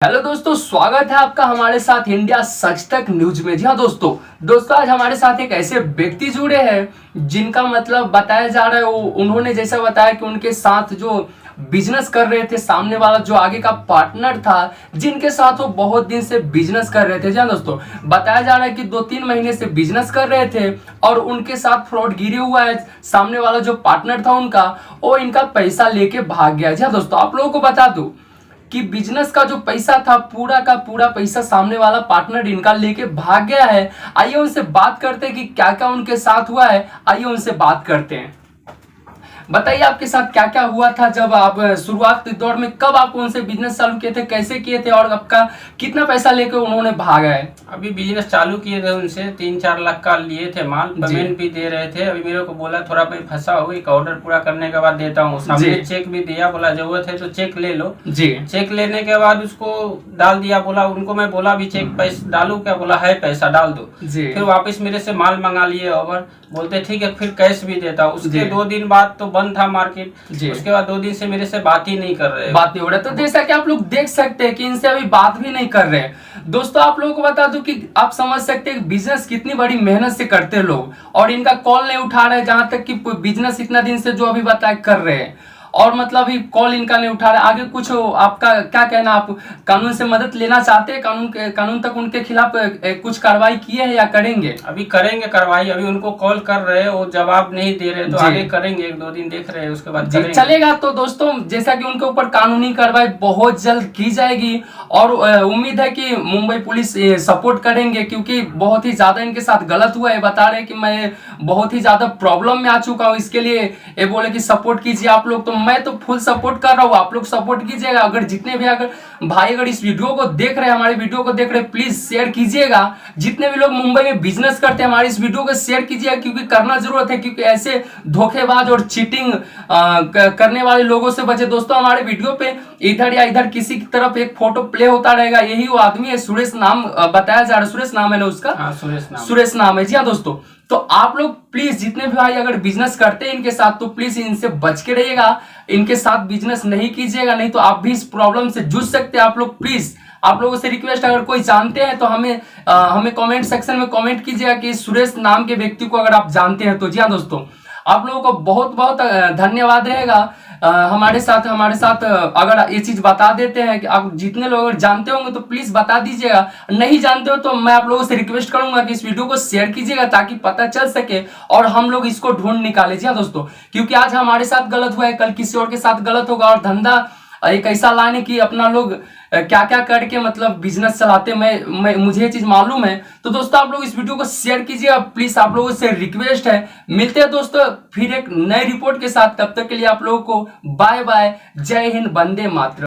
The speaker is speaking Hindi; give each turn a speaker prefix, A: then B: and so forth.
A: हेलो दोस्तों, स्वागत है आपका हमारे साथ इंडिया सच तक न्यूज में। जी हाँ दोस्तों आज हमारे साथ एक ऐसे व्यक्ति जुड़े हैं जिनका मतलब बताया जा रहा है उन्होंने जैसा बताया कि उनके साथ जो बिजनेस कर रहे थे, सामने वाला जो आगे का पार्टनर था जिनके साथ वो बहुत दिन से बिजनेस कर रहे थे। जी हाँ दोस्तों, बताया जा रहा है कि 2-3 महीने से बिजनेस कर रहे थे और उनके साथ फ्रॉड गिरे हुआ है। सामने वाला जो पार्टनर था उनका, वो इनका पैसा लेके भाग गया। जी हाँ दोस्तों, आप लोगों को बता दूं कि बिजनेस का जो पैसा था, पूरा का पूरा पैसा सामने वाला पार्टनर इनका लेके भाग गया है। आइए उनसे बात करते हैं कि क्या क्या उनके साथ हुआ है। आइए उनसे बात करते हैं। बताइए आपके साथ क्या क्या हुआ था जब आप शुरुआत दौर में, कब आप उनसे बिजनेस चालू किए थे, कैसे किए थे और आपका कितना पैसा लेके उन्होंने भागा है।
B: अभी बिजनेस चालू किए थे, उनसे 3-4 लाख का लिए थे माल, पेमेंट भी दे रहे थे। अभी मेरे को बोला थोड़ा मैं फंसा हो, एक ऑर्डर पूरा करने के बाद देता हूँ। सामने चेक भी दिया, बोला जरूरत है तो चेक ले लो।
A: जी,
B: चेक लेने के बाद उसको डाल दिया। बोला उनको, मैं बोला भी चेक पैसा डालू क्या, बोला है पैसा डाल दो। फिर वापस मेरे से माल मंगा लिए और बोलते ठीक है फिर कैश भी देता। उसके 2 दिन बाद तो बंद था मार्केट। उसके बाद 2 दिन से मेरे से बात ही नहीं कर रहे,
A: बात नहीं हो रहा। तो जैसा कि आप लोग देख सकते हैं कि इनसे अभी बात भी नहीं कर रहे। दोस्तों आप लोगों को बता दूं कि आप समझ सकते हैं बिजनेस कितनी बड़ी मेहनत से करते हैं लोग, और इनका कॉल नहीं उठा रहे। जहां तक कि बिजनेस इतना दिन से जो अभी बताया कर रहे हैं और मतलब अभी कॉल इनका नहीं उठा रहा। आगे कुछ आपका क्या कहना, आप कानून से मदद लेना चाहते हैं? कानून तक उनके खिलाफ कुछ कार्रवाई किए हैं या करेंगे?
B: अभी करेंगे कार्रवाई। अभी उनको कॉल कर रहे हैं, वो जवाब नहीं दे रहे, तो आगे करेंगे। 1-2 दिन देख रहे हैं, उसके बाद
A: चलेगा। तो दोस्तों जैसा कि उनके ऊपर कानूनी कार्रवाई बहुत जल्द की जाएगी और उम्मीद है कि मुंबई पुलिस सपोर्ट करेंगे, क्योंकि बहुत ही ज्यादा इनके साथ गलत हुआ है। बता रहे कि मैं बहुत ही ज्यादा प्रॉब्लम में आ चुका हूँ, इसके लिए ये बोले कि सपोर्ट कीजिए आप लोग। तो मैं तो फुल सपोर्ट कर रहा हूँ, आप लोग सपोर्ट कीजिएगा। अगर जितने भी अगर भाई अगर इस वीडियो को देख रहे हैं, हमारे वीडियो को देख रहे हैं, प्लीज शेयर कीजिएगा। जितने भी लोग मुंबई में बिजनेस करते हैं, हमारे इस वीडियो को शेयर कीजिएगा, क्योंकि करना जरूरत है, क्योंकि ऐसे धोखेबाज और चीटिंग करने वाले लोगों से बचे। दोस्तों हमारे वीडियो पे इधर या इधर किसी की तरफ एक फोटो प्ले होता रहेगा, यही वो आदमी है। सुरेश नाम बताया जा रहा है, सुरेश नाम है ना उसका?
B: हाँ,
A: सुरेश नाम है। जी हाँ दोस्तों, तो आप लोग प्लीज जितने भी भाई अगर बिजनेस करते हैं इनके साथ, तो प्लीज इनसे बच के रहिएगा, इनके साथ बिजनेस नहीं कीजिएगा, नहीं तो आप भी इस प्रॉब्लम से जूझ सकते हैं। आप लोग प्लीज, आप लोगों से रिक्वेस्ट, अगर कोई जानते हैं तो हमें कमेंट सेक्शन में कमेंट कीजिएगा कि सुरेश नाम के व्यक्ति को अगर आप जानते हैं तो। जी हाँ दोस्तों, आप लोगों को बहुत बहुत धन्यवाद रहेगा। हमारे साथ अगर ये चीज बता देते हैं कि आप जितने लोग अगर जानते होंगे तो प्लीज बता दीजिएगा। नहीं जानते हो तो मैं आप लोगों से रिक्वेस्ट करूंगा कि इस वीडियो को शेयर कीजिएगा, ताकि पता चल सके और हम लोग इसको ढूंढ निकाले। जी हाँ दोस्तों, क्योंकि आज हमारे साथ गलत हुआ है, कल किसी और के साथ गलत होगा। और धंधा एक ऐसा लाने की अपना लोग क्या क्या करके मतलब बिजनेस चलाते, मुझे ये चीज मालूम है। तो दोस्तों आप लोग इस वीडियो को शेयर कीजिए प्लीज, आप लोगों से रिक्वेस्ट है। मिलते हैं दोस्तों फिर एक नई रिपोर्ट के साथ, तब तक के लिए आप लोगों को बाय बाय। जय हिंद, वंदे मातरम।